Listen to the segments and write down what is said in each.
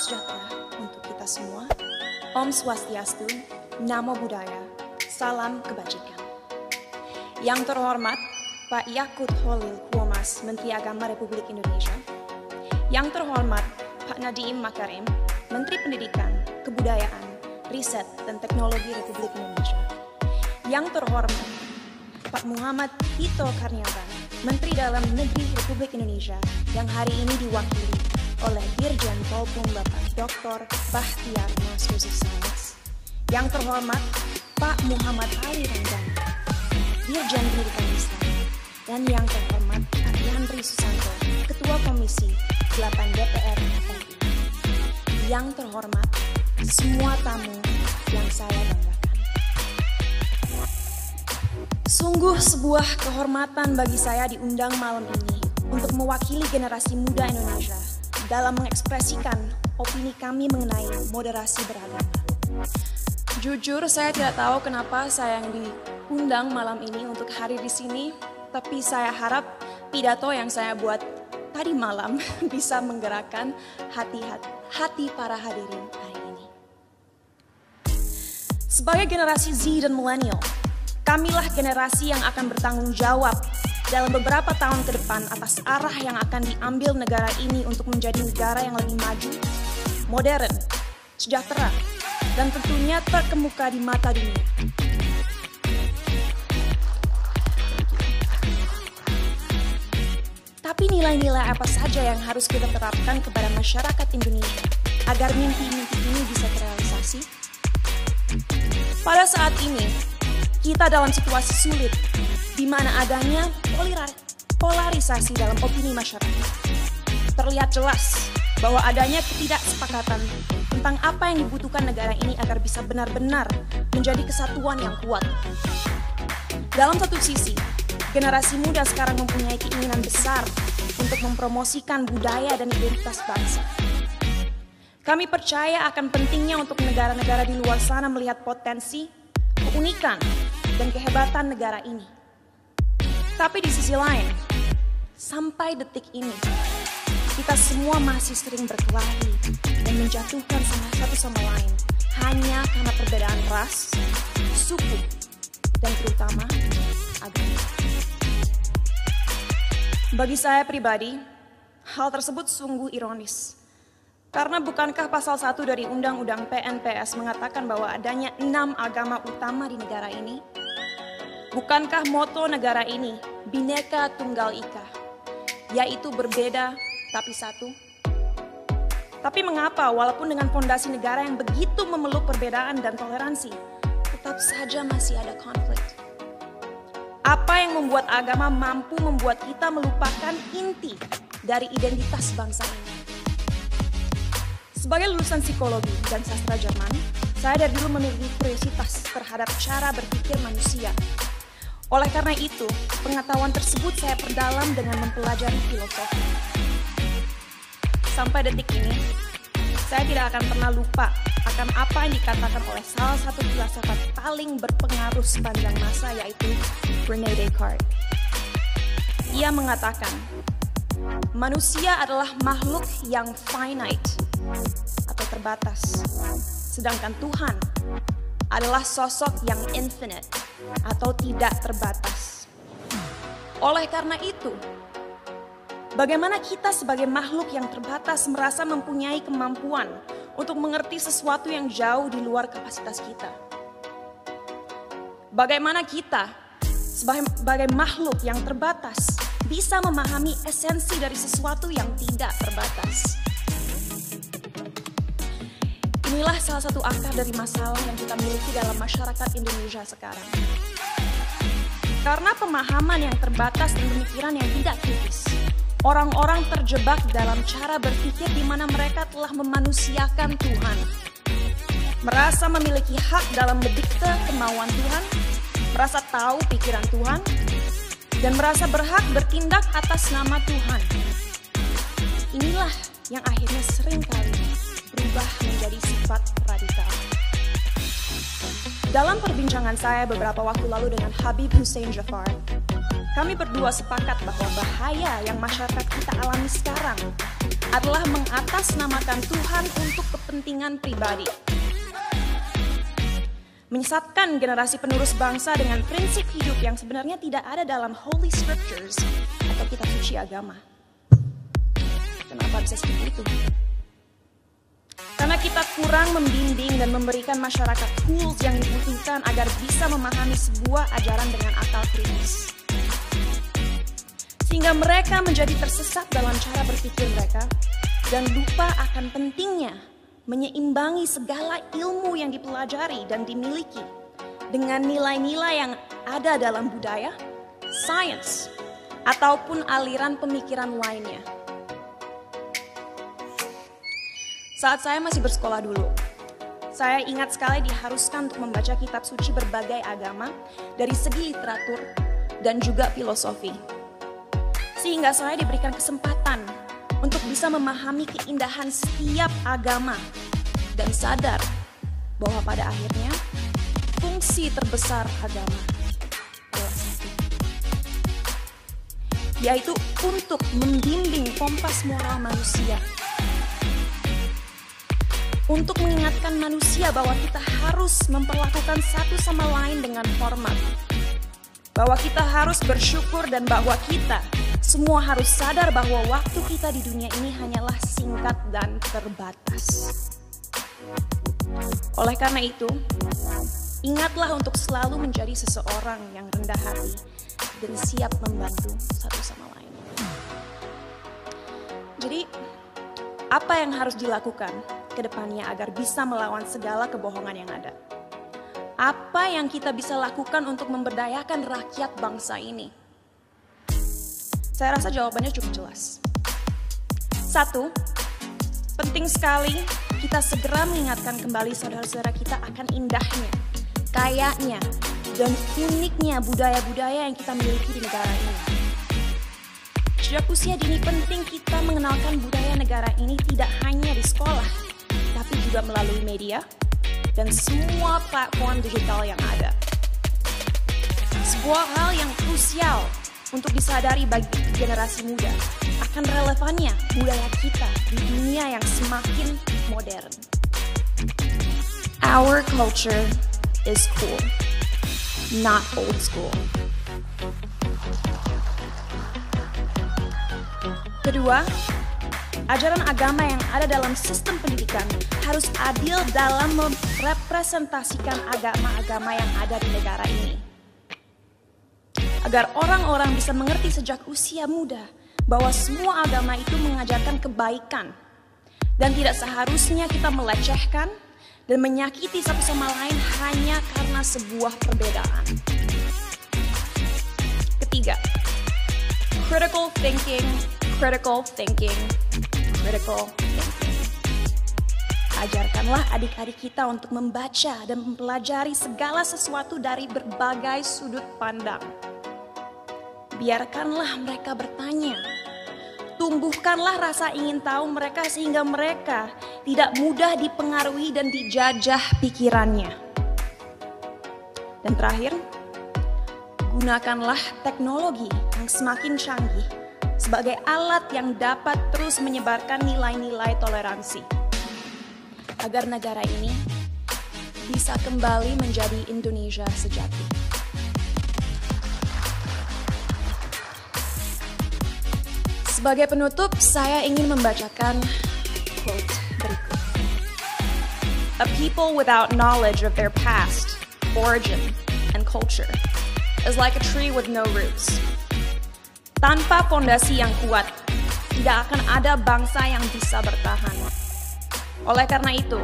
sejahtera untuk kita semua. Om Swastiastu, Namo Buddhaya, salam kebajikan. Yang terhormat Pak Yakut Holil Quomas, Menteri Agama Republik Indonesia. Yang terhormat Pak Nadiem Makarim, Menteri Pendidikan, Kebudayaan, Riset, dan Teknologi Republik Indonesia. Yang terhormat Pak Muhammad Tito Karniawan, Menteri Dalam Negeri Republik Indonesia, yang hari ini diwakili oleh Dirjen Polpum Bapak Dr. Bahtiar Nasrusi Sains. Yang terhormat Pak Muhammad Ali Ramdhani, Dirjen Pendidikan Islam. Dan yang terhormat Pak Yandri Susanto, Ketua Komisi 8 DPR RI. Yang terhormat semua tamu yang saya banggakan. Sungguh sebuah kehormatan bagi saya diundang malam ini untuk mewakili generasi muda Indonesia dalam mengekspresikan opini kami mengenai moderasi beragama. Jujur, saya tidak tahu kenapa saya yang diundang malam ini untuk hadir di sini, tapi saya harap pidato yang saya buat tadi malam bisa menggerakkan hati para hadirin hari ini. Sebagai generasi Z dan milenial, kamilah generasi yang akan bertanggung jawab dalam beberapa tahun ke depan atas arah yang akan diambil negara ini untuk menjadi negara yang lebih maju, modern, sejahtera, dan tentunya terkemuka di mata dunia. Tapi nilai-nilai apa saja yang harus kita terapkan kepada masyarakat Indonesia agar mimpi-mimpi ini bisa terrealisasi? Pada saat ini, kita dalam situasi sulit, di mana adanya polarisasi dalam opini masyarakat. Terlihat jelas bahwa adanya ketidaksepakatan tentang apa yang dibutuhkan negara ini agar bisa benar-benar menjadi kesatuan yang kuat. Dalam satu sisi, generasi muda sekarang mempunyai keinginan besar untuk mempromosikan budaya dan identitas bangsa. Kami percaya akan pentingnya untuk negara-negara di luar sana melihat potensi, keunikan, dan kehebatan negara ini. Tapi di sisi lain, sampai detik ini, kita semua masih sering berkelahi dan menjatuhkan satu sama lain hanya karena perbedaan ras, suku, dan terutama agama. Bagi saya pribadi, hal tersebut sungguh ironis. Karena bukankah pasal 1 dari Undang-Undang PNPS mengatakan bahwa adanya 6 agama utama di negara ini? Bukankah moto negara ini Bhinneka Tunggal Ika, yaitu berbeda tapi satu? Tapi mengapa walaupun dengan fondasi negara yang begitu memeluk perbedaan dan toleransi, tetap saja masih ada konflik? Apa yang membuat agama mampu membuat kita melupakan inti dari identitas bangsa ini? Sebagai lulusan psikologi dan sastra Jerman, saya dari dulu memiliki kuriositas terhadap cara berpikir manusia. Oleh karena itu, pengetahuan tersebut saya perdalam dengan mempelajari filosofi. Sampai detik ini, saya tidak akan pernah lupa akan apa yang dikatakan oleh salah satu filsafat paling berpengaruh sepanjang masa, yaitu René Descartes. Ia mengatakan, manusia adalah makhluk yang finite atau terbatas, sedangkan Tuhan adalah sosok yang infinite atau tidak terbatas. Oleh karena itu, bagaimana kita sebagai makhluk yang terbatas merasa mempunyai kemampuan untuk mengerti sesuatu yang jauh di luar kapasitas kita? Bagaimana kita sebagai makhluk yang terbatas bisa memahami esensi dari sesuatu yang tidak terbatas? Inilah salah satu akar dari masalah yang kita miliki dalam masyarakat Indonesia sekarang. Karena pemahaman yang terbatas dan pemikiran yang tidak kritis, orang-orang terjebak dalam cara berpikir di mana mereka telah memanusiakan Tuhan. Merasa memiliki hak dalam mendikte kemauan Tuhan, merasa tahu pikiran Tuhan, dan merasa berhak bertindak atas nama Tuhan. Inilah yang akhirnya seringkali berubah menjadi sifat radikal. Dalam perbincangan saya beberapa waktu lalu dengan Habib Hussein Jafar, kami berdua sepakat bahwa bahaya yang masyarakat kita alami sekarang adalah mengatasnamakan Tuhan untuk kepentingan pribadi. Menyesatkan generasi penerus bangsa dengan prinsip hidup yang sebenarnya tidak ada dalam Holy Scriptures atau kitab suci agama. Kenapa bisa seperti itu? Karena kita kurang membimbing dan memberikan masyarakat tools yang dibutuhkan agar bisa memahami sebuah ajaran dengan akal kritis. Sehingga mereka menjadi tersesat dalam cara berpikir mereka dan lupa akan pentingnya menyeimbangi segala ilmu yang dipelajari dan dimiliki dengan nilai-nilai yang ada dalam budaya, sains, ataupun aliran pemikiran lainnya. Saat saya masih bersekolah dulu, saya ingat sekali diharuskan untuk membaca kitab suci berbagai agama dari segi literatur dan juga filosofi. Sehingga saya diberikan kesempatan untuk bisa memahami keindahan setiap agama dan sadar bahwa pada akhirnya fungsi terbesar agama adalah satu, yaitu untuk membimbing kompas moral manusia, untuk mengingatkan manusia bahwa kita harus memperlakukan satu sama lain dengan hormat, bahwa kita harus bersyukur dan bahwa kita semua harus sadar bahwa waktu kita di dunia ini hanyalah singkat dan terbatas. Oleh karena itu, ingatlah untuk selalu menjadi seseorang yang rendah hati dan siap membantu satu sama lain. Jadi, apa yang harus dilakukan ke depannya agar bisa melawan segala kebohongan yang ada? Apa yang kita bisa lakukan untuk memberdayakan rakyat bangsa ini? Saya rasa jawabannya cukup jelas. 1, penting sekali kita segera mengingatkan kembali saudara-saudara kita akan indahnya, kayanya, dan uniknya budaya-budaya yang kita miliki di negara ini. Sejak usia dini penting kita mengenalkan budaya negara ini tidak hanya di sekolah, tapi juga melalui media dan semua platform digital yang ada. Sebuah hal yang krusial untuk disadari bagi generasi muda akan relevannya budaya kita di dunia yang semakin modern. Our culture is cool, not old school. Kedua, ajaran agama yang ada dalam sistem pendidikan harus adil dalam merepresentasikan agama-agama yang ada di negara ini. Agar orang-orang bisa mengerti sejak usia muda bahwa semua agama itu mengajarkan kebaikan dan tidak seharusnya kita melecehkan dan menyakiti satu sama lain hanya karena sebuah perbedaan. Ketiga, critical thinking. Ajarkanlah adik-adik kita untuk membaca dan mempelajari segala sesuatu dari berbagai sudut pandang. Biarkanlah mereka bertanya. Tumbuhkanlah rasa ingin tahu mereka sehingga mereka tidak mudah dipengaruhi dan dijajah pikirannya. Dan terakhir, gunakanlah teknologi yang semakin canggih sebagai alat yang dapat terus menyebarkan nilai-nilai toleransi. Agar negara ini bisa kembali menjadi Indonesia sejati. Sebagai penutup, saya ingin membacakan quote berikut. A people without knowledge of their past, origin, and culture is like a tree with no roots. Tanpa fondasi yang kuat, tidak akan ada bangsa yang bisa bertahan. Oleh karena itu,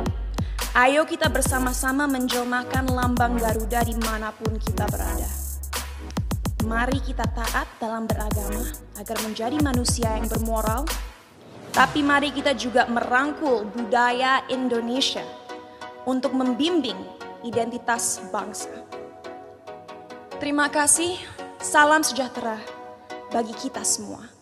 ayo kita bersama-sama menjelmakan lambang Garuda dimanapun kita berada. Mari kita taat dalam beragama agar menjadi manusia yang bermoral, tapi mari kita juga merangkul budaya Indonesia untuk membimbing identitas bangsa. Terima kasih, salam sejahtera bagi kita semua.